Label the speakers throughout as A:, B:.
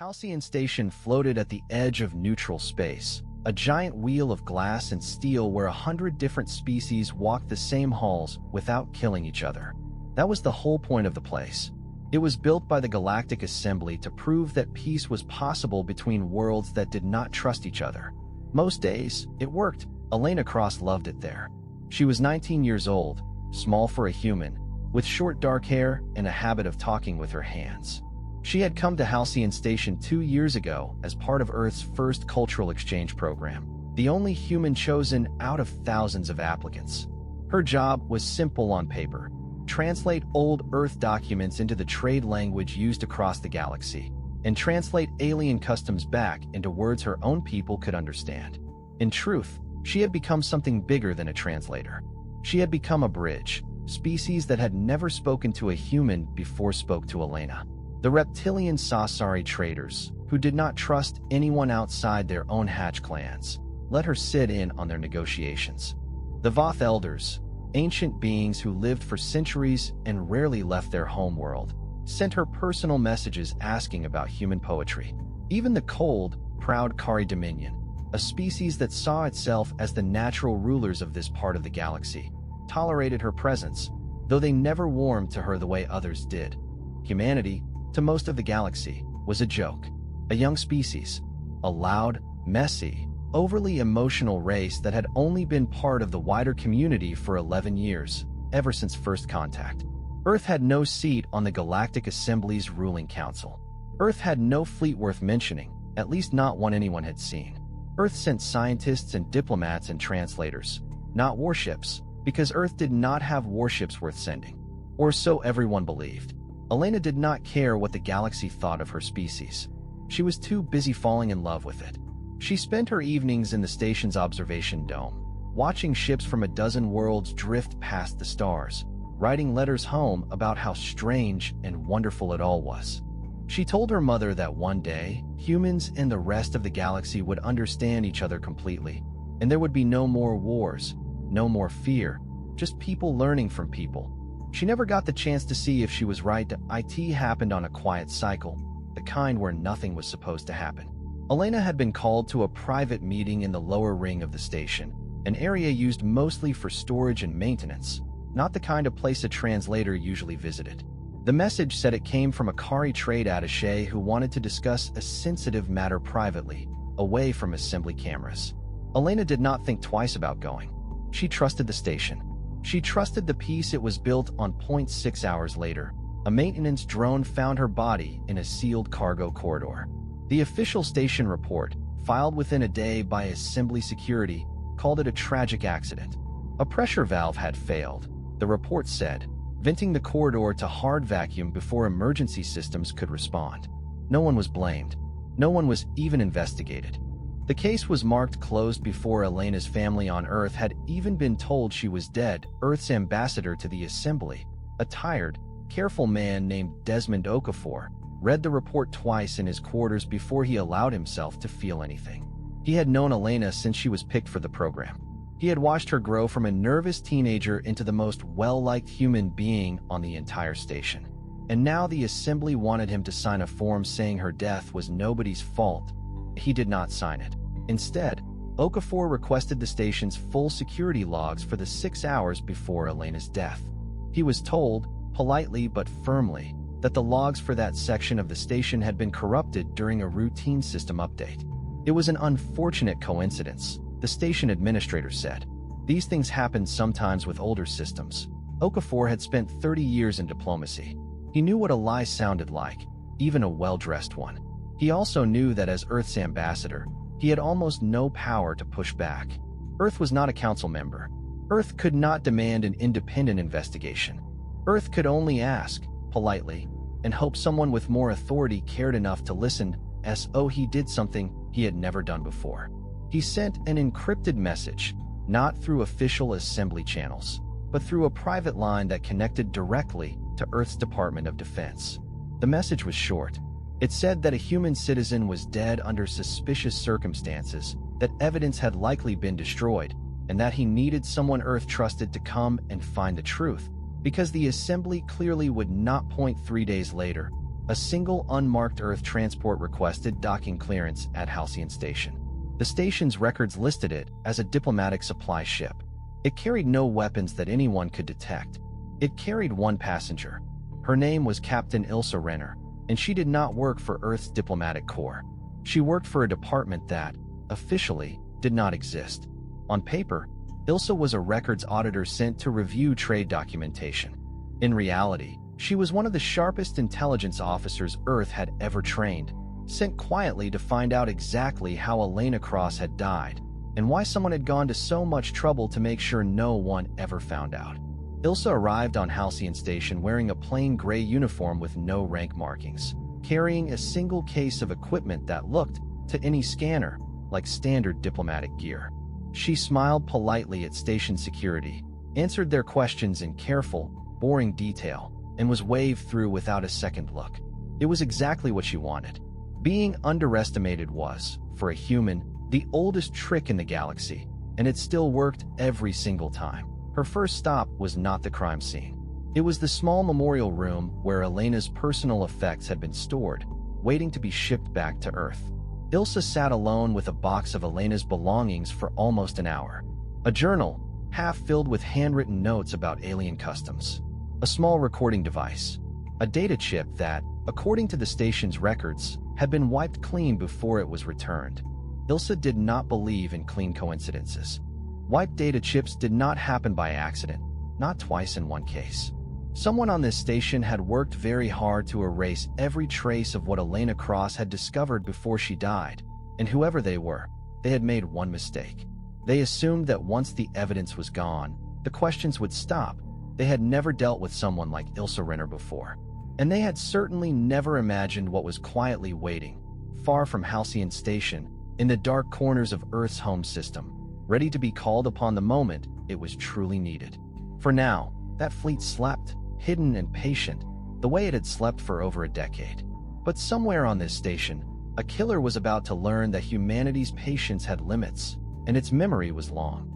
A: Halcyon Station floated at the edge of neutral space, a giant wheel of glass and steel where 100 different species walked the same halls without killing each other. That was the whole point of the place. It was built by the Galactic Assembly to prove that peace was possible between worlds that did not trust each other. Most days, it worked. Elena Cross loved it there. She was 19 years old, small for a human, with short dark hair and a habit of talking with her hands. She had come to Halcyon Station 2 years ago as part of Earth's first cultural exchange program, the only human chosen out of thousands of applicants. Her job was simple on paper: translate old Earth documents into the trade language used across the galaxy, and translate alien customs back into words her own people could understand. In truth, she had become something bigger than a translator. She had become a bridge, species that had never spoken to a human before spoke to Elena. The reptilian Sasari traders, who did not trust anyone outside their own Hatch clans, let her sit in on their negotiations. The Voth elders, ancient beings who lived for centuries and rarely left their homeworld, sent her personal messages asking about human poetry. Even the cold, proud Kari Dominion, a species that saw itself as the natural rulers of this part of the galaxy, tolerated her presence, though they never warmed to her the way others did. Humanity, to most of the galaxy, was a joke, a young species, a loud, messy, overly emotional race that had only been part of the wider community for 11 years, ever since first contact. Earth had no seat on the Galactic Assembly's ruling council. Earth had no fleet worth mentioning, at least not one anyone had seen. Earth sent scientists and diplomats and translators, not warships, because Earth did not have warships worth sending. Or so everyone believed. Elena did not care what the galaxy thought of her species. She was too busy falling in love with it. She spent her evenings in the station's observation dome, watching ships from a dozen worlds drift past the stars, writing letters home about how strange and wonderful it all was. She told her mother that one day, humans and the rest of the galaxy would understand each other completely, and there would be no more wars, no more fear, just people learning from people. She never got the chance to see if she was right. It happened on a quiet cycle, the kind where nothing was supposed to happen. Elena had been called to a private meeting in the lower ring of the station, an area used mostly for storage and maintenance, not the kind of place a translator usually visited. The message said it came from a Kari trade attaché who wanted to discuss a sensitive matter privately, away from assembly cameras. Elena did not think twice about going. She trusted the station. She trusted the peace it was built on. 6 hours later, a maintenance drone found her body in a sealed cargo corridor. The official station report, filed within a day by assembly security, called it a tragic accident. A pressure valve had failed, the report said, venting the corridor to hard vacuum before emergency systems could respond. No one was blamed. No one was even investigated. The case was marked closed before Elena's family on Earth had even been told she was dead. Earth's ambassador to the assembly, a tired, careful man named Desmond Okafor, read the report twice in his quarters before he allowed himself to feel anything. He had known Elena since she was picked for the program. He had watched her grow from a nervous teenager into the most well-liked human being on the entire station. And now the assembly wanted him to sign a form saying her death was nobody's fault. He did not sign it. Instead, Okafor requested the station's full security logs for the 6 hours before Elena's death. He was told, politely but firmly, that the logs for that section of the station had been corrupted during a routine system update. It was an unfortunate coincidence, the station administrator said. These things happened sometimes with older systems. Okafor had spent 30 years in diplomacy. He knew what a lie sounded like, even a well-dressed one. He also knew that as Earth's ambassador, he had almost no power to push back. Earth was not a council member. Earth could not demand an independent investigation. Earth could only ask, politely, and hope someone with more authority cared enough to listen. He did something he had never done before. He sent an encrypted message, not through official assembly channels, but through a private line that connected directly to Earth's Department of Defense. The message was short. It said that a human citizen was dead under suspicious circumstances, that evidence had likely been destroyed, and that he needed someone Earth trusted to come and find the truth, because the assembly clearly would not. 3 days later, A single unmarked Earth transport requested docking clearance at Halcyon Station. The station's records listed it as a diplomatic supply ship. It carried no weapons that anyone could detect. It carried one passenger. Her name was Captain Ilsa Renner, and she did not work for Earth's diplomatic corps. She worked for a department that, officially, did not exist. On paper, Ilsa was a records auditor sent to review trade documentation. In reality, she was one of the sharpest intelligence officers Earth had ever trained, sent quietly to find out exactly how Elena Cross had died, and why someone had gone to so much trouble to make sure no one ever found out. Ilsa arrived on Halcyon Station wearing a plain gray uniform with no rank markings, carrying a single case of equipment that looked, to any scanner, like standard diplomatic gear. She smiled politely at station security, answered their questions in careful, boring detail, and was waved through without a second look. It was exactly what she wanted. Being underestimated was, for a human, the oldest trick in the galaxy, and it still worked every single time. Her first stop was not the crime scene. It was the small memorial room where Elena's personal effects had been stored, waiting to be shipped back to Earth. Ilsa sat alone with a box of Elena's belongings for almost an hour. A journal, half filled with handwritten notes about alien customs. A small recording device. A data chip that, according to the station's records, had been wiped clean before it was returned. Ilsa did not believe in clean coincidences. Wiped data chips did not happen by accident, not twice in one case. Someone on this station had worked very hard to erase every trace of what Elena Cross had discovered before she died, and whoever they were, they had made one mistake. They assumed that once the evidence was gone, the questions would stop. They had never dealt with someone like Ilsa Renner before, and they had certainly never imagined what was quietly waiting, far from Halcyon Station, in the dark corners of Earth's home system, ready to be called upon the moment it was truly needed. For now, that fleet slept, hidden and patient, the way it had slept for over a decade. But somewhere on this station, a killer was about to learn that humanity's patience had limits, and its memory was long.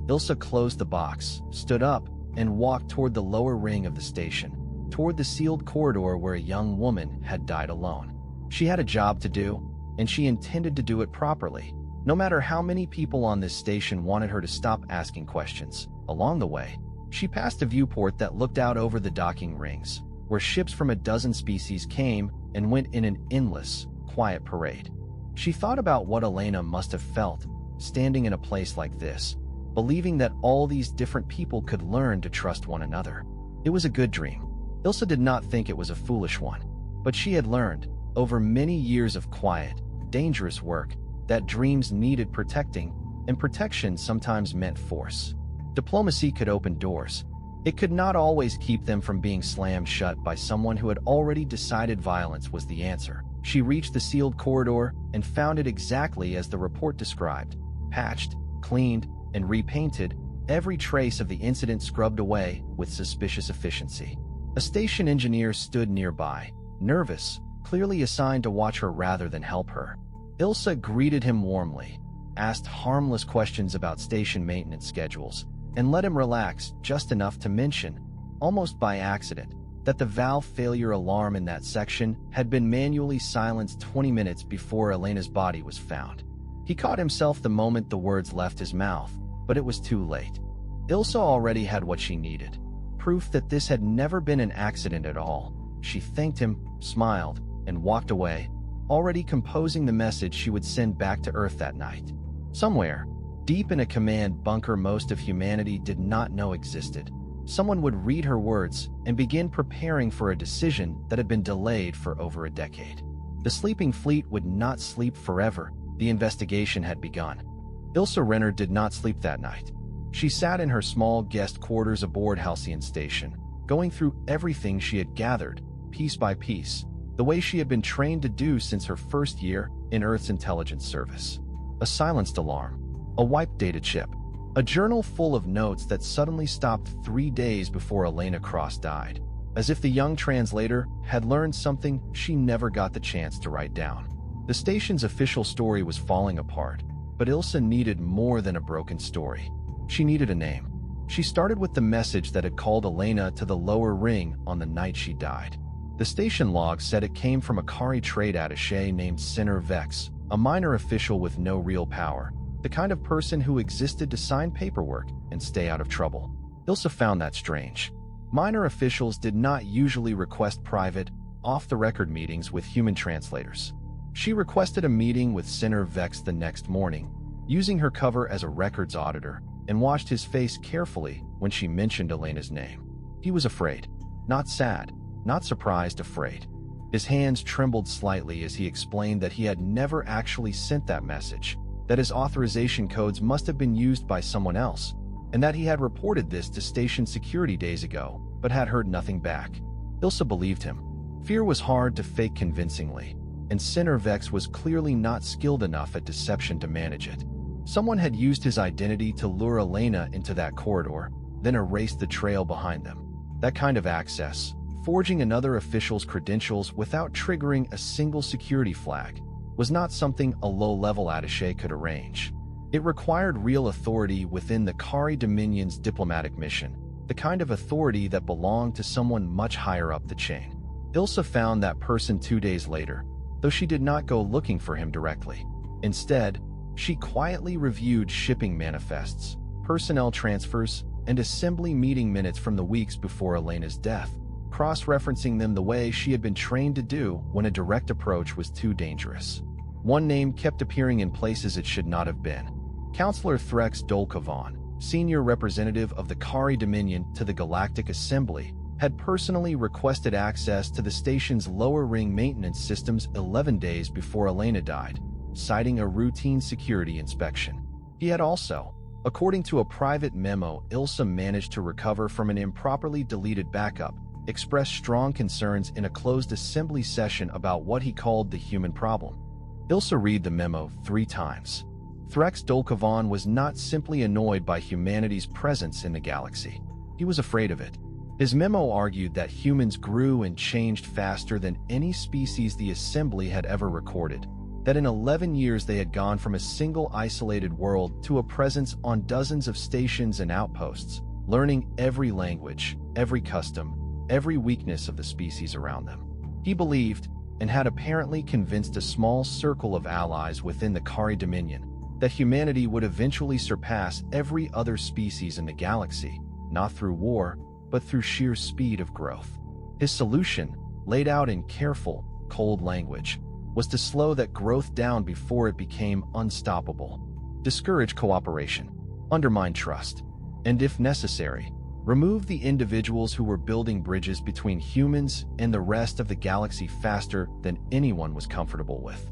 A: Ilsa closed the box, stood up, and walked toward the lower ring of the station, toward the sealed corridor where a young woman had died alone. She had a job to do, and she intended to do it properly, no matter how many people on this station wanted her to stop asking questions. Along the way, she passed a viewport that looked out over the docking rings, where ships from a dozen species came and went in an endless, quiet parade. She thought about what Elena must have felt, standing in a place like this, believing that all these different people could learn to trust one another. It was a good dream. Ilsa did not think it was a foolish one, but she had learned, over many years of quiet, dangerous work, that dreams needed protecting, and protection sometimes meant force. Diplomacy could open doors. It could not always keep them from being slammed shut by someone who had already decided violence was the answer. She reached the sealed corridor and found it exactly as the report described, patched, cleaned, and repainted, every trace of the incident scrubbed away with suspicious efficiency. A station engineer stood nearby, nervous, clearly assigned to watch her rather than help her. Ilsa greeted him warmly, asked harmless questions about station maintenance schedules, and let him relax just enough to mention, almost by accident, that the valve failure alarm in that section had been manually silenced 20 minutes before Elena's body was found. He caught himself the moment the words left his mouth, but it was too late. Ilsa already had what she needed, proof that this had never been an accident at all. She thanked him, smiled, and walked away, already composing the message she would send back to Earth that night. Somewhere, deep in a command bunker most of humanity did not know existed, someone would read her words and begin preparing for a decision that had been delayed for over a decade. The sleeping fleet would not sleep forever. The investigation had begun. Ilsa Renner did not sleep that night. She sat in her small guest quarters aboard Halcyon Station, going through everything she had gathered, piece by piece, the way she had been trained to do since her first year in Earth's intelligence service. A silenced alarm, a wiped data chip, a journal full of notes that suddenly stopped 3 days before Elena Cross died, as if the young translator had learned something she never got the chance to write down. The station's official story was falling apart, but Ilsa needed more than a broken story. She needed a name. She started with the message that had called Elena to the lower ring on the night she died. The station log said it came from a Kari trade attaché named Sinner Vex, a minor official with no real power, the kind of person who existed to sign paperwork and stay out of trouble. Ilsa found that strange. Minor officials did not usually request private, off-the-record meetings with human translators. She requested a meeting with Sinner Vex the next morning, using her cover as a records auditor, and watched his face carefully when she mentioned Elena's name. He was afraid. Not sad, not surprised, afraid. His hands trembled slightly as he explained that he had never actually sent that message, that his authorization codes must have been used by someone else, and that he had reported this to station security days ago, but had heard nothing back. Ilsa believed him. Fear was hard to fake convincingly, and Sinner Vex was clearly not skilled enough at deception to manage it. Someone had used his identity to lure Elena into that corridor, then erased the trail behind them. That kind of access, forging another official's credentials without triggering a single security flag, was not something a low-level attaché could arrange. It required real authority within the Kari Dominion's diplomatic mission, the kind of authority that belonged to someone much higher up the chain. Ilsa found that person 2 days later, though she did not go looking for him directly. Instead, she quietly reviewed shipping manifests, personnel transfers, and assembly meeting minutes from the weeks before Elena's death, cross-referencing them the way she had been trained to do when a direct approach was too dangerous. One name kept appearing in places it should not have been. Counselor Threx Dolkovan, senior representative of the Kari Dominion to the Galactic Assembly, had personally requested access to the station's lower ring maintenance systems 11 days before Elena died, citing a routine security inspection. He had also, according to a private memo Ilsa managed to recover from an improperly deleted backup, expressed strong concerns in a closed assembly session about what he called the human problem. Ilsa read the memo 3 times. Threx Dolkovan was not simply annoyed by humanity's presence in the galaxy. He was afraid of it. His memo argued that humans grew and changed faster than any species the Assembly had ever recorded, that in 11 years they had gone from a single isolated world to a presence on dozens of stations and outposts, learning every language, every custom, every weakness of the species around them. He believed, and had apparently convinced a small circle of allies within the Kari Dominion, that humanity would eventually surpass every other species in the galaxy, not through war, but through sheer speed of growth. His solution, laid out in careful, cold language, was to slow that growth down before it became unstoppable, discourage cooperation, undermine trust, and if necessary, remove the individuals who were building bridges between humans and the rest of the galaxy faster than anyone was comfortable with.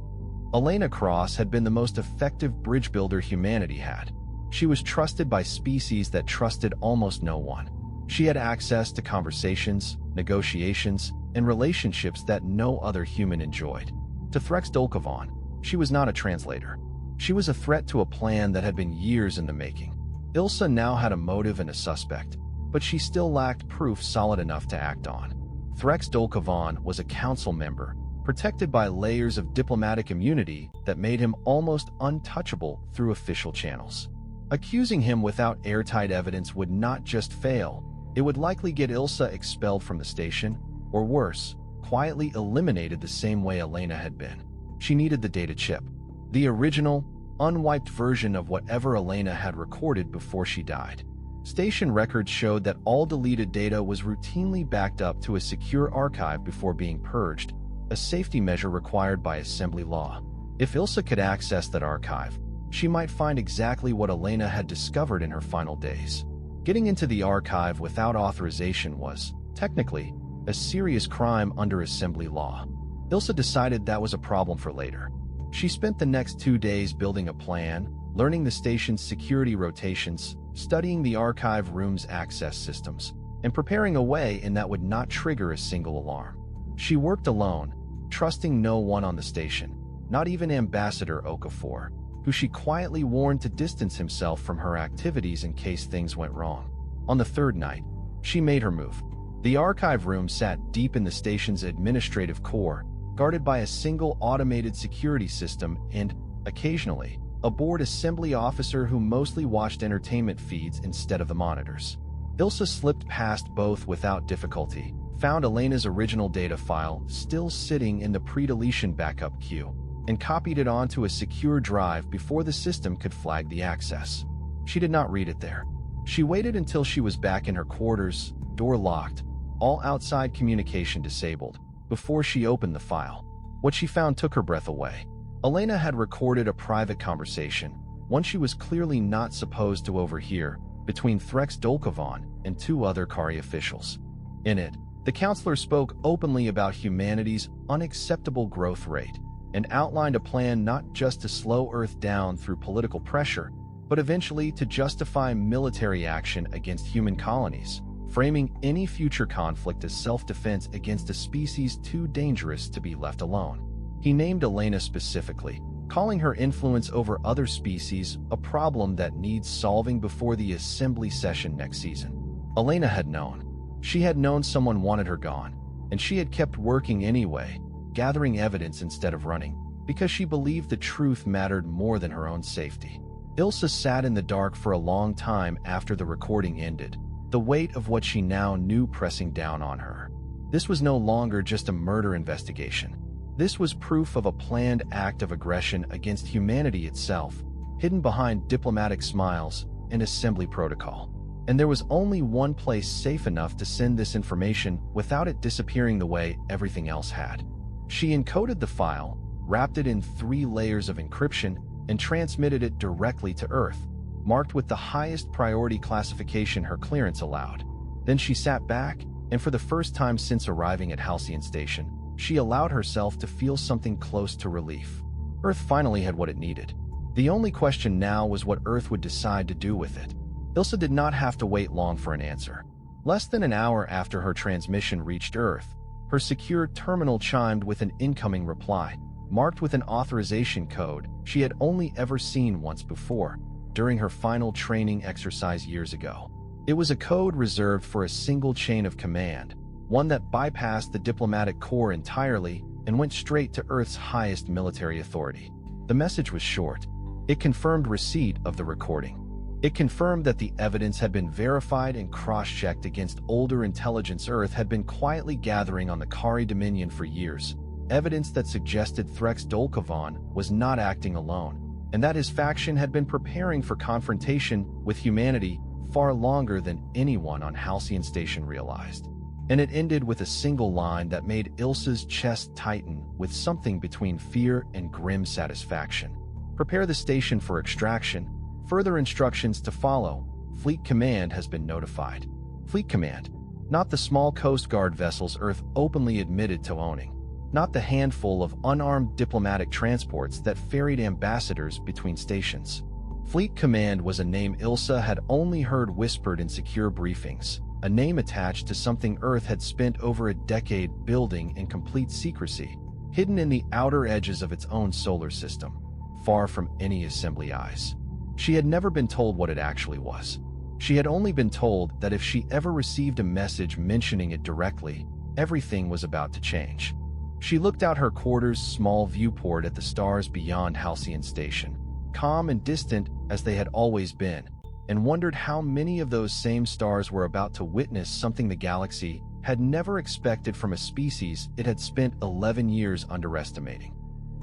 A: Elena Cross had been the most effective bridge builder humanity had. She was trusted by species that trusted almost no one. She had access to conversations, negotiations, and relationships that no other human enjoyed. To Threx Dolkovan, she was not a translator. She was a threat to a plan that had been years in the making. Ilsa now had a motive and a suspect, but she still lacked proof solid enough to act on. Threx Dolkovan was a council member, protected by layers of diplomatic immunity that made him almost untouchable through official channels. Accusing him without airtight evidence would not just fail, it would likely get Ilsa expelled from the station, or worse, quietly eliminated the same way Elena had been. She needed the data chip, the original, unwiped version of whatever Elena had recorded before she died. Station records showed that all deleted data was routinely backed up to a secure archive before being purged, a safety measure required by assembly law. If Ilsa could access that archive, she might find exactly what Elena had discovered in her final days. Getting into the archive without authorization was, technically, a serious crime under assembly law. Ilsa decided that was a problem for later. She spent the next 2 days building a plan, learning the station's security rotations, studying the archive room's access systems, and preparing a way in that would not trigger a single alarm. She worked alone, trusting no one on the station, not even Ambassador Okafor, who she quietly warned to distance himself from her activities in case things went wrong. On the 3rd night, she made her move. The archive room sat deep in the station's administrative core, guarded by a single automated security system and, occasionally, a board assembly officer who mostly watched entertainment feeds instead of the monitors. Ilsa slipped past both without difficulty, found Elena's original data file still sitting in the pre-deletion backup queue, and copied it onto a secure drive before the system could flag the access. She did not read it there. She waited until she was back in her quarters, door locked, all outside communication disabled, before she opened the file. What she found took her breath away. Elena had recorded a private conversation, one she was clearly not supposed to overhear, between Threx Dolkovan and two other Kari officials. In it, the counselor spoke openly about humanity's unacceptable growth rate and outlined a plan not just to slow Earth down through political pressure, but eventually to justify military action against human colonies, framing any future conflict as self-defense against a species too dangerous to be left alone. He named Elena specifically, calling her influence over other species a problem that needs solving before the assembly session next season. Elena had known. She had known someone wanted her gone, and she had kept working anyway, gathering evidence instead of running, because she believed the truth mattered more than her own safety. Ilsa sat in the dark for a long time after the recording ended, the weight of what she now knew pressing down on her. This was no longer just a murder investigation. This was proof of a planned act of aggression against humanity itself, hidden behind diplomatic smiles and assembly protocol. And there was only one place safe enough to send this information without it disappearing the way everything else had. She encoded the file, wrapped it in 3 layers of encryption, and transmitted it directly to Earth, marked with the highest priority classification her clearance allowed. Then she sat back, and for the first time since arriving at Halcyon Station, she allowed herself to feel something close to relief. Earth finally had what it needed. The only question now was what Earth would decide to do with it. Ilsa did not have to wait long for an answer. Less than an hour after her transmission reached Earth, her secure terminal chimed with an incoming reply, marked with an authorization code she had only ever seen once before, during her final training exercise years ago. It was a code reserved for a single chain of command, one that bypassed the diplomatic corps entirely and went straight to Earth's highest military authority. The message was short. It confirmed receipt of the recording. It confirmed that the evidence had been verified and cross-checked against older intelligence Earth had been quietly gathering on the Kari Dominion for years, evidence that suggested Threx Dolkovan was not acting alone, and that his faction had been preparing for confrontation with humanity far longer than anyone on Halcyon Station realized. And it ended with a single line that made Ilsa's chest tighten with something between fear and grim satisfaction. Prepare the station for extraction. Further instructions to follow. Fleet Command has been notified. Fleet Command, not the small Coast Guard vessels Earth openly admitted to owning, not the handful of unarmed diplomatic transports that ferried ambassadors between stations. Fleet Command was a name Ilsa had only heard whispered in secure briefings, a name attached to something Earth had spent over a decade building in complete secrecy, hidden in the outer edges of its own solar system, far from any assembly eyes. She had never been told what it actually was. She had only been told that if she ever received a message mentioning it directly, everything was about to change. She looked out her quarter's small viewport at the stars beyond Halcyon Station, calm and distant as they had always been, and wondered how many of those same stars were about to witness something the galaxy had never expected from a species it had spent 11 years underestimating.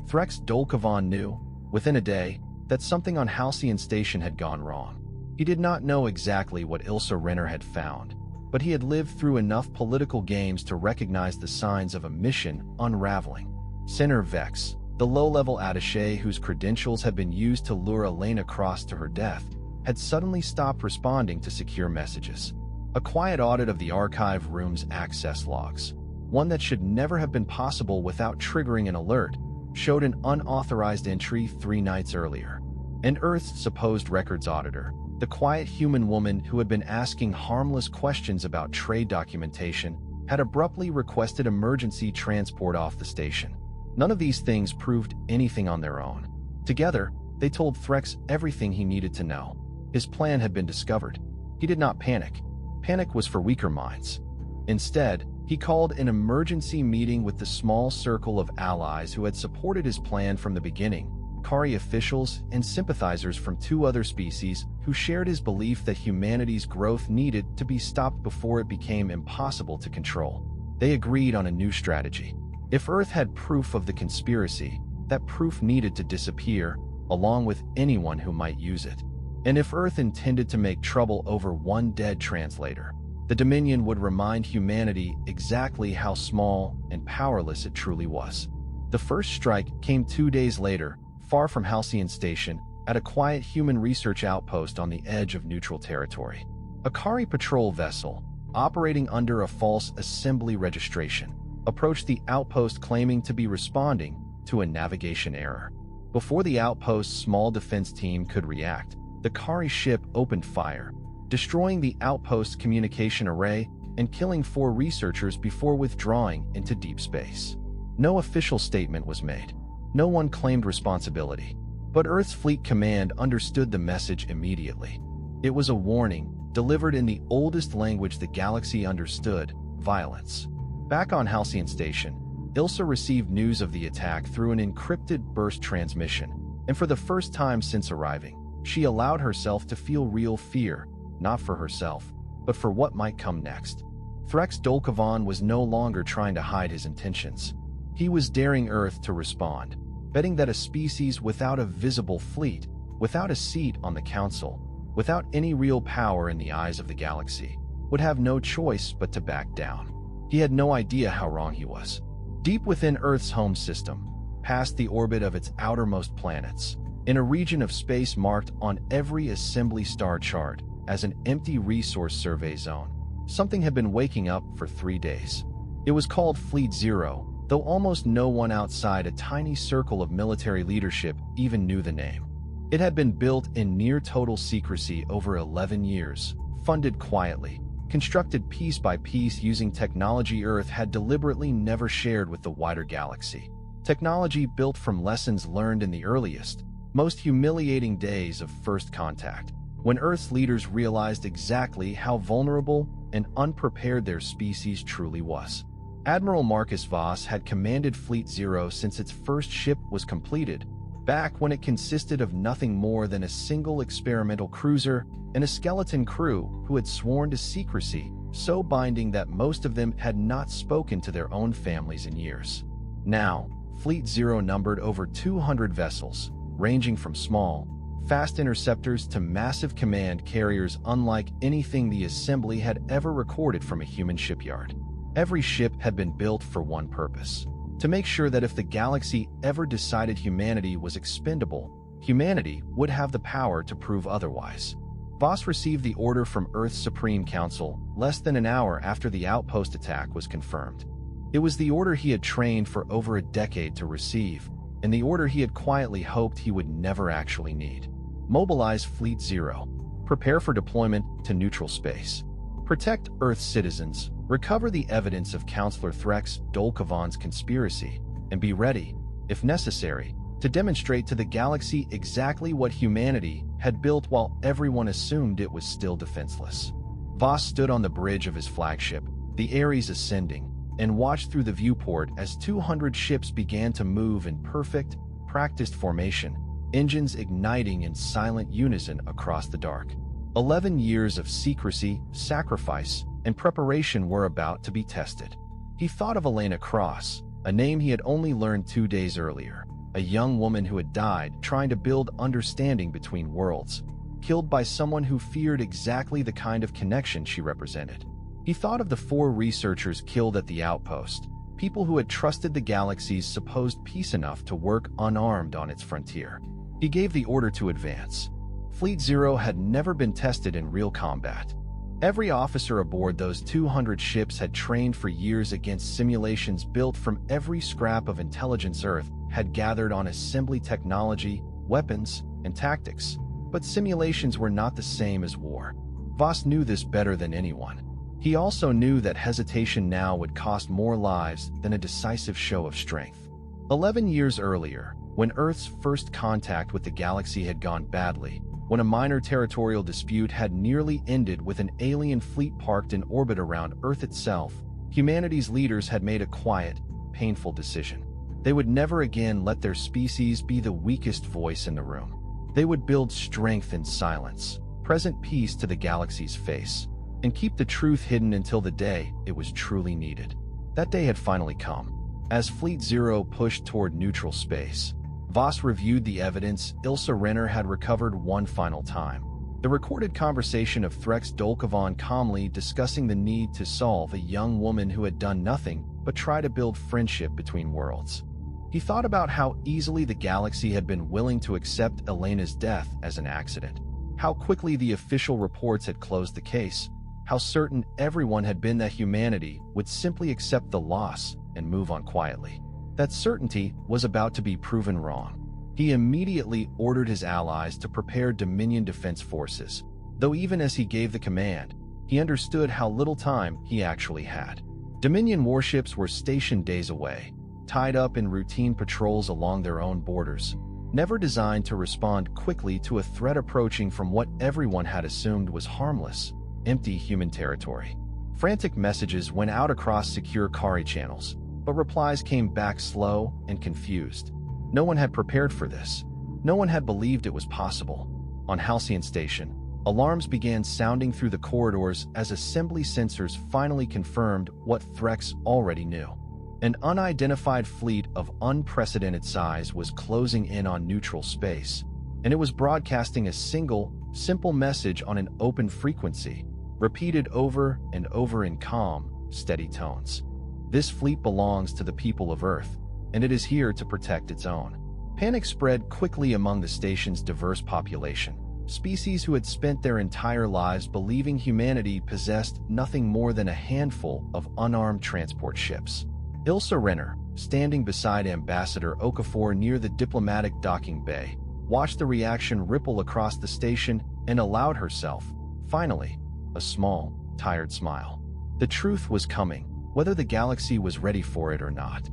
A: Threx Dolkovan knew, within a day, that something on Halcyon Station had gone wrong. He did not know exactly what Ilsa Renner had found, but he had lived through enough political games to recognize the signs of a mission unraveling. Senator Vex, the low-level attaché whose credentials had been used to lure Elena Cross to her death, had suddenly stopped responding to secure messages. A quiet audit of the archive room's access logs, one that should never have been possible without triggering an alert, showed an unauthorized entry 3 nights earlier. And Earth's supposed records auditor, the quiet human woman who had been asking harmless questions about trade documentation, had abruptly requested emergency transport off the station. None of these things proved anything on their own. Together, they told Threx everything he needed to know. His plan had been discovered. He did not panic. Panic was for weaker minds. Instead, he called an emergency meeting with the small circle of allies who had supported his plan from the beginning, Kari officials and sympathizers from 2 other species who shared his belief that humanity's growth needed to be stopped before it became impossible to control. They agreed on a new strategy. If Earth had proof of the conspiracy, that proof needed to disappear, along with anyone who might use it. And if Earth intended to make trouble over one dead translator, the Dominion would remind humanity exactly how small and powerless it truly was. The first strike came 2 days later, far from Halcyon Station, at a quiet human research outpost on the edge of neutral territory. A Kari patrol vessel, operating under a false assembly registration, approached the outpost claiming to be responding to a navigation error. Before the outpost's small defense team could react, the Kari ship opened fire, destroying the outpost's communication array and killing 4 researchers before withdrawing into deep space. No official statement was made. No one claimed responsibility. But Earth's Fleet Command understood the message immediately. It was a warning, delivered in the oldest language the galaxy understood: violence. Back on Halcyon Station, Ilsa received news of the attack through an encrypted burst transmission, and for the first time since arriving, she allowed herself to feel real fear, not for herself, but for what might come next. Threx Dolkovan was no longer trying to hide his intentions. He was daring Earth to respond, betting that a species without a visible fleet, without a seat on the Council, without any real power in the eyes of the galaxy, would have no choice but to back down. He had no idea how wrong he was. Deep within Earth's home system, past the orbit of its outermost planets, in a region of space marked on every assembly star chart as an empty resource survey zone, something had been waking up for 3 days. It was called Fleet Zero, though almost no one outside a tiny circle of military leadership even knew the name. It had been built in near-total secrecy over 11 years, funded quietly, constructed piece by piece using technology Earth had deliberately never shared with the wider galaxy. Technology built from lessons learned in the earliest, most humiliating days of first contact, when Earth's leaders realized exactly how vulnerable and unprepared their species truly was. Admiral Marcus Voss had commanded Fleet Zero since its first ship was completed, back when it consisted of nothing more than a single experimental cruiser and a skeleton crew who had sworn to secrecy, so binding that most of them had not spoken to their own families in years. Now, Fleet Zero numbered over 200 vessels, ranging from small, fast interceptors to massive command carriers unlike anything the Assembly had ever recorded from a human shipyard. Every ship had been built for one purpose: to make sure that if the galaxy ever decided humanity was expendable, humanity would have the power to prove otherwise. Voss received the order from Earth's Supreme Council less than an hour after the outpost attack was confirmed. It was the order he had trained for over a decade to receive, and the order he had quietly hoped he would never actually need. Mobilize Fleet Zero. Prepare for deployment to neutral space. Protect Earth's citizens. Recover the evidence of Counselor Threx Dolkovan's conspiracy, and be ready, if necessary, to demonstrate to the galaxy exactly what humanity had built while everyone assumed it was still defenseless. Voss stood on the bridge of his flagship, the Ares ascending, and watched through the viewport as 200 ships began to move in perfect, practiced formation, engines igniting in silent unison across the dark. 11 years of secrecy, sacrifice, and preparation were about to be tested. He thought of Elena Cross, a name he had only learned 2 days earlier, a young woman who had died trying to build understanding between worlds, killed by someone who feared exactly the kind of connection she represented. He thought of the 4 researchers killed at the outpost, people who had trusted the galaxy's supposed peace enough to work unarmed on its frontier. He gave the order to advance. Fleet Zero had never been tested in real combat. Every officer aboard those 200 ships had trained for years against simulations built from every scrap of intelligence Earth had gathered on assembly technology, weapons, and tactics. But simulations were not the same as war. Voss knew this better than anyone. He also knew that hesitation now would cost more lives than a decisive show of strength. 11 years earlier, when Earth's first contact with the galaxy had gone badly, when a minor territorial dispute had nearly ended with an alien fleet parked in orbit around Earth itself, humanity's leaders had made a quiet, painful decision. They would never again let their species be the weakest voice in the room. They would build strength in silence, present peace to the galaxy's face, and keep the truth hidden until the day it was truly needed. That day had finally come. As Fleet Zero pushed toward neutral space, Voss reviewed the evidence Ilsa Renner had recovered one final time. The recorded conversation of Threx Dolkovan calmly discussing the need to solve a young woman who had done nothing but try to build friendship between worlds. He thought about how easily the galaxy had been willing to accept Elena's death as an accident, how quickly the official reports had closed the case, how certain everyone had been that humanity would simply accept the loss and move on quietly. That certainty was about to be proven wrong. He immediately ordered his allies to prepare Dominion defense forces, though even as he gave the command, he understood how little time he actually had. Dominion warships were stationed days away, tied up in routine patrols along their own borders, never designed to respond quickly to a threat approaching from what everyone had assumed was harmless, empty human territory. Frantic messages went out across secure Kari channels, but replies came back slow and confused. No one had prepared for this. No one had believed it was possible. On Halcyon Station, alarms began sounding through the corridors as assembly sensors finally confirmed what Threx already knew. An unidentified fleet of unprecedented size was closing in on neutral space, and it was broadcasting a single, simple message on an open frequency, repeated over and over in calm, steady tones. This fleet belongs to the people of Earth, and it is here to protect its own. Panic spread quickly among the station's diverse population, species who had spent their entire lives believing humanity possessed nothing more than a handful of unarmed transport ships. Ilsa Renner, standing beside Ambassador Okafor near the diplomatic docking bay, watched the reaction ripple across the station and allowed herself, finally, a small, tired smile. The truth was coming, whether the galaxy was ready for it or not.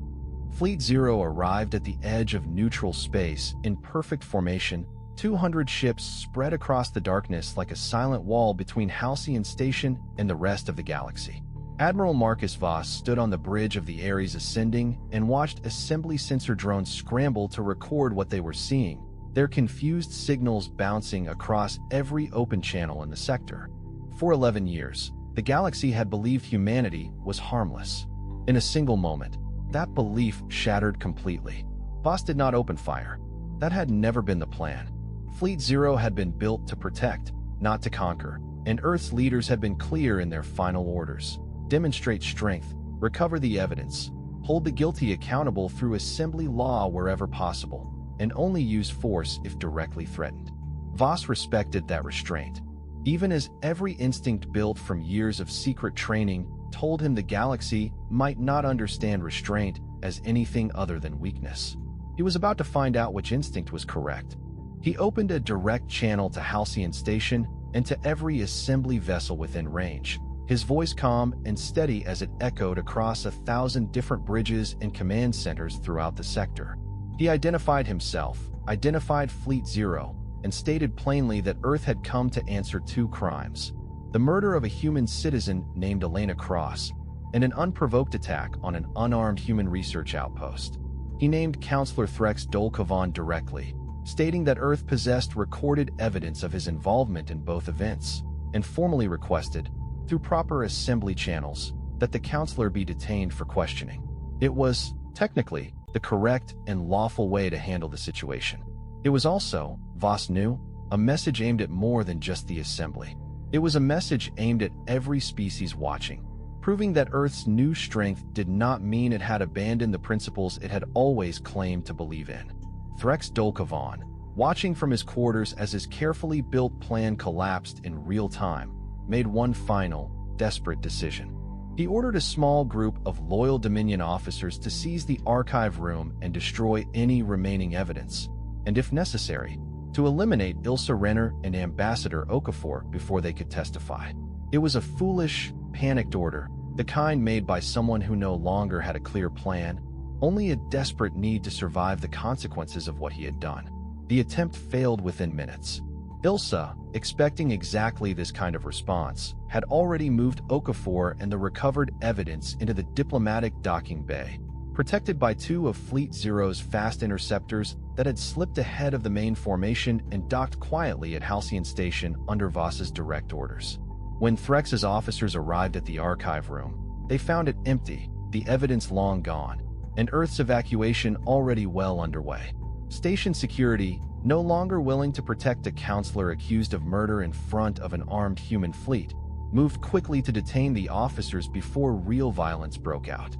A: Fleet Zero arrived at the edge of neutral space in perfect formation, 200 ships spread across the darkness like a silent wall between Halcyon Station and the rest of the galaxy. Admiral Marcus Voss stood on the bridge of the Ares Ascending and watched assembly sensor drones scramble to record what they were seeing, their confused signals bouncing across every open channel in the sector. For 11 years, the galaxy had believed humanity was harmless. In a single moment, that belief shattered completely. Voss did not open fire. That had never been the plan. Fleet Zero had been built to protect, not to conquer, and Earth's leaders had been clear in their final orders. Demonstrate strength, recover the evidence, hold the guilty accountable through assembly law wherever possible, and only use force if directly threatened. Voss respected that restraint, even as every instinct built from years of secret training told him the galaxy might not understand restraint as anything other than weakness. He was about to find out which instinct was correct. He opened a direct channel to Halcyon Station and to every assembly vessel within range, his voice calm and steady as it echoed across 1,000 different bridges and command centers throughout the sector. He identified himself, identified Fleet Zero, and stated plainly that Earth had come to answer two crimes: the murder of a human citizen named Elena Cross, and an unprovoked attack on an unarmed human research outpost. He named Counselor Threx Dolkovan directly, stating that Earth possessed recorded evidence of his involvement in both events, and formally requested, through proper assembly channels, that the counselor be detained for questioning. It was, technically, the correct and lawful way to handle the situation. It was also, Voss knew, a message aimed at more than just the assembly. It was a message aimed at every species watching, proving that Earth's new strength did not mean it had abandoned the principles it had always claimed to believe in. Threx Dolkovan, watching from his quarters as his carefully built plan collapsed in real time, made one final, desperate decision. He ordered a small group of loyal Dominion officers to seize the archive room and destroy any remaining evidence, and if necessary, to eliminate Ilsa Renner and Ambassador Okafor before they could testify. It was a foolish, panicked order, the kind made by someone who no longer had a clear plan, only a desperate need to survive the consequences of what he had done. The attempt failed within minutes. Ilsa, expecting exactly this kind of response, had already moved Okafor and the recovered evidence into the diplomatic docking bay, protected by two of Fleet Zero's fast interceptors that had slipped ahead of the main formation and docked quietly at Halcyon Station under Voss's direct orders. When Threx's officers arrived at the archive room, they found it empty, the evidence long gone, and Earth's evacuation already well underway. Station security, no longer willing to protect a counselor accused of murder in front of an armed human fleet, moved quickly to detain the officers before real violence broke out.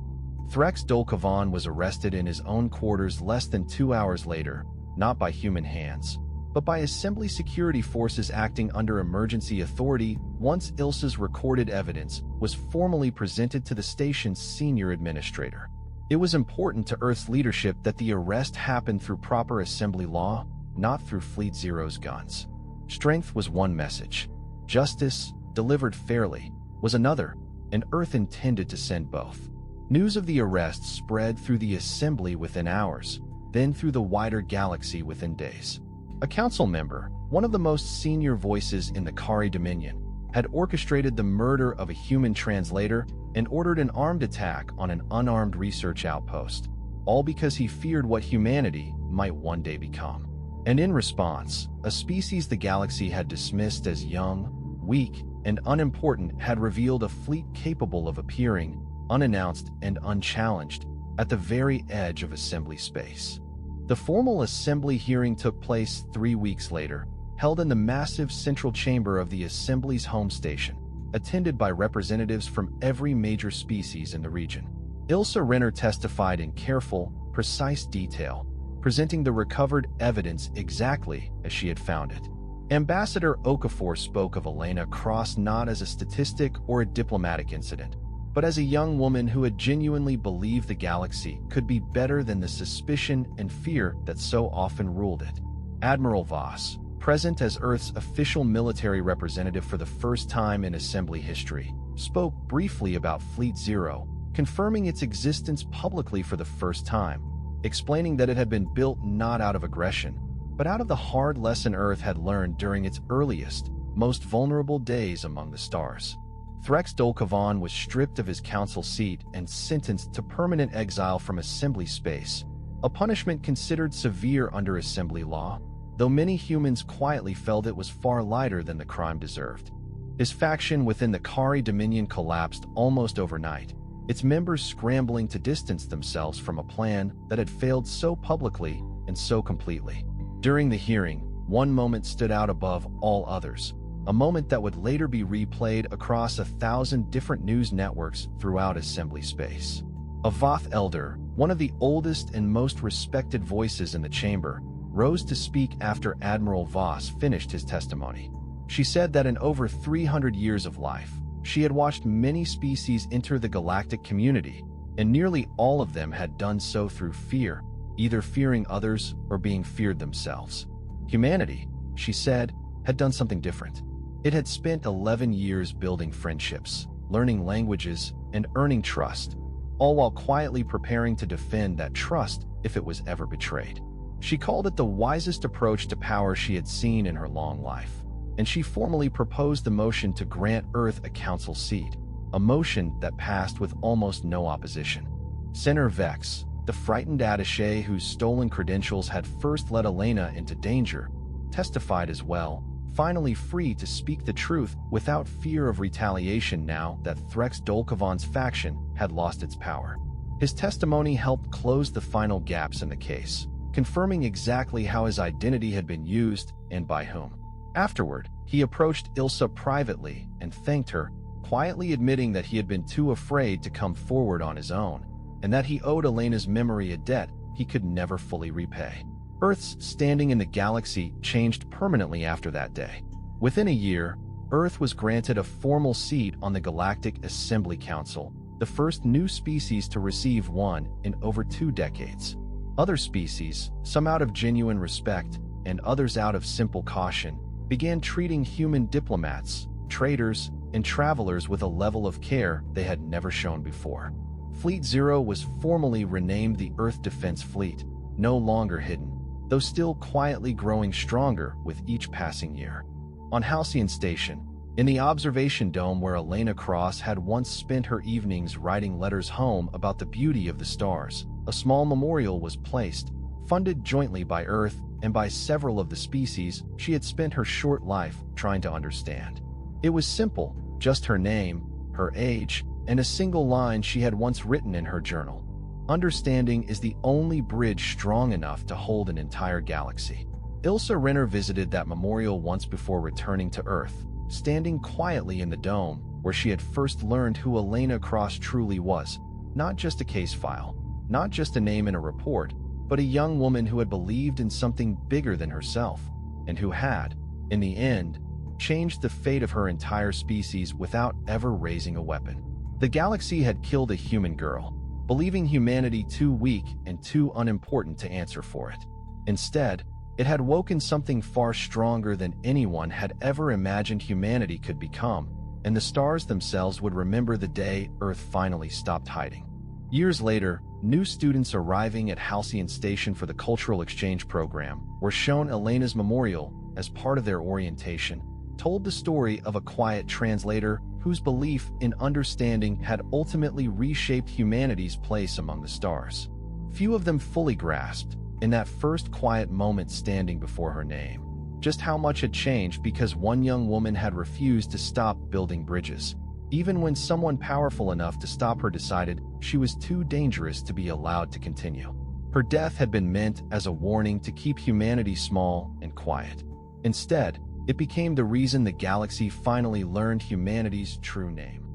A: Threx Dolkovan was arrested in his own quarters less than 2 hours later, not by human hands, but by Assembly security forces acting under emergency authority once Ilsa's recorded evidence was formally presented to the station's senior administrator. It was important to Earth's leadership that the arrest happened through proper Assembly law, not through Fleet Zero's guns. Strength was one message. Justice, delivered fairly, was another, and Earth intended to send both. News of the arrest spread through the Assembly within hours, then through the wider galaxy within days. A council member, one of the most senior voices in the Kari Dominion, had orchestrated the murder of a human translator and ordered an armed attack on an unarmed research outpost, all because he feared what humanity might one day become. And in response, a species the galaxy had dismissed as young, weak, and unimportant had revealed a fleet capable of appearing, unannounced and unchallenged, at the very edge of Assembly space. The formal Assembly hearing took place 3 weeks later, held in the massive central chamber of the Assembly's home station, attended by representatives from every major species in the region. Ilsa Renner testified in careful, precise detail, presenting the recovered evidence exactly as she had found it. Ambassador Okafor spoke of Elena Cross not as a statistic or a diplomatic incident, but as a young woman who had genuinely believed the galaxy could be better than the suspicion and fear that so often ruled it. Admiral Voss, present as Earth's official military representative for the first time in Assembly history, spoke briefly about Fleet Zero, confirming its existence publicly for the first time, explaining that it had been built not out of aggression, but out of the hard lesson Earth had learned during its earliest, most vulnerable days among the stars. Threx Dolkovan was stripped of his council seat and sentenced to permanent exile from Assembly space, a punishment considered severe under Assembly law, though many humans quietly felt it was far lighter than the crime deserved. His faction within the Kari Dominion collapsed almost overnight, its members scrambling to distance themselves from a plan that had failed so publicly and so completely. During the hearing, one moment stood out above all others, a moment that would later be replayed across 1,000 different news networks throughout Assembly space. A Voth elder, one of the oldest and most respected voices in the chamber, rose to speak after Admiral Voss finished his testimony. She said that in over 300 years of life, she had watched many species enter the galactic community, and nearly all of them had done so through fear, either fearing others or being feared themselves. Humanity, she said, had done something different. It had spent 11 years building friendships, learning languages, and earning trust, all while quietly preparing to defend that trust if it was ever betrayed. She called it the wisest approach to power she had seen in her long life, and she formally proposed the motion to grant Earth a council seat, a motion that passed with almost no opposition. Senator Vex, the frightened attaché whose stolen credentials had first led Elena into danger, testified as well, finally free to speak the truth without fear of retaliation now that Threx Dolkovan's faction had lost its power. His testimony helped close the final gaps in the case, confirming exactly how his identity had been used and by whom. Afterward, he approached Ilsa privately and thanked her, quietly admitting that he had been too afraid to come forward on his own, and that he owed Elena's memory a debt he could never fully repay. Earth's standing in the galaxy changed permanently after that day. Within a year, Earth was granted a formal seat on the Galactic Assembly Council, the first new species to receive one in over 2 decades. Other species, some out of genuine respect and others out of simple caution, began treating human diplomats, traders, and travelers with a level of care they had never shown before. Fleet Zero was formally renamed the Earth Defense Fleet, no longer hidden, though still quietly growing stronger with each passing year. On Halcyon Station, in the observation dome where Elena Cross had once spent her evenings writing letters home about the beauty of the stars, a small memorial was placed, funded jointly by Earth and by several of the species she had spent her short life trying to understand. It was simple, just her name, her age, and a single line she had once written in her journal. Understanding is the only bridge strong enough to hold an entire galaxy. Ilsa Renner visited that memorial once before returning to Earth, standing quietly in the dome where she had first learned who Elena Cross truly was. Not just a case file, not just a name in a report, but a young woman who had believed in something bigger than herself, and who had, in the end, changed the fate of her entire species without ever raising a weapon. The galaxy had killed a human girl, believing humanity too weak and too unimportant to answer for it. Instead, it had woken something far stronger than anyone had ever imagined humanity could become, and the stars themselves would remember the day Earth finally stopped hiding. Years later, new students arriving at Halcyon Station for the cultural exchange program were shown Elena's memorial as part of their orientation, told the story of a quiet translator whose belief in understanding had ultimately reshaped humanity's place among the stars. Few of them fully grasped, in that first quiet moment standing before her name, just how much had changed because one young woman had refused to stop building bridges, even when someone powerful enough to stop her decided she was too dangerous to be allowed to continue. Her death had been meant as a warning to keep humanity small and quiet. Instead, it became the reason the galaxy finally learned humanity's true name.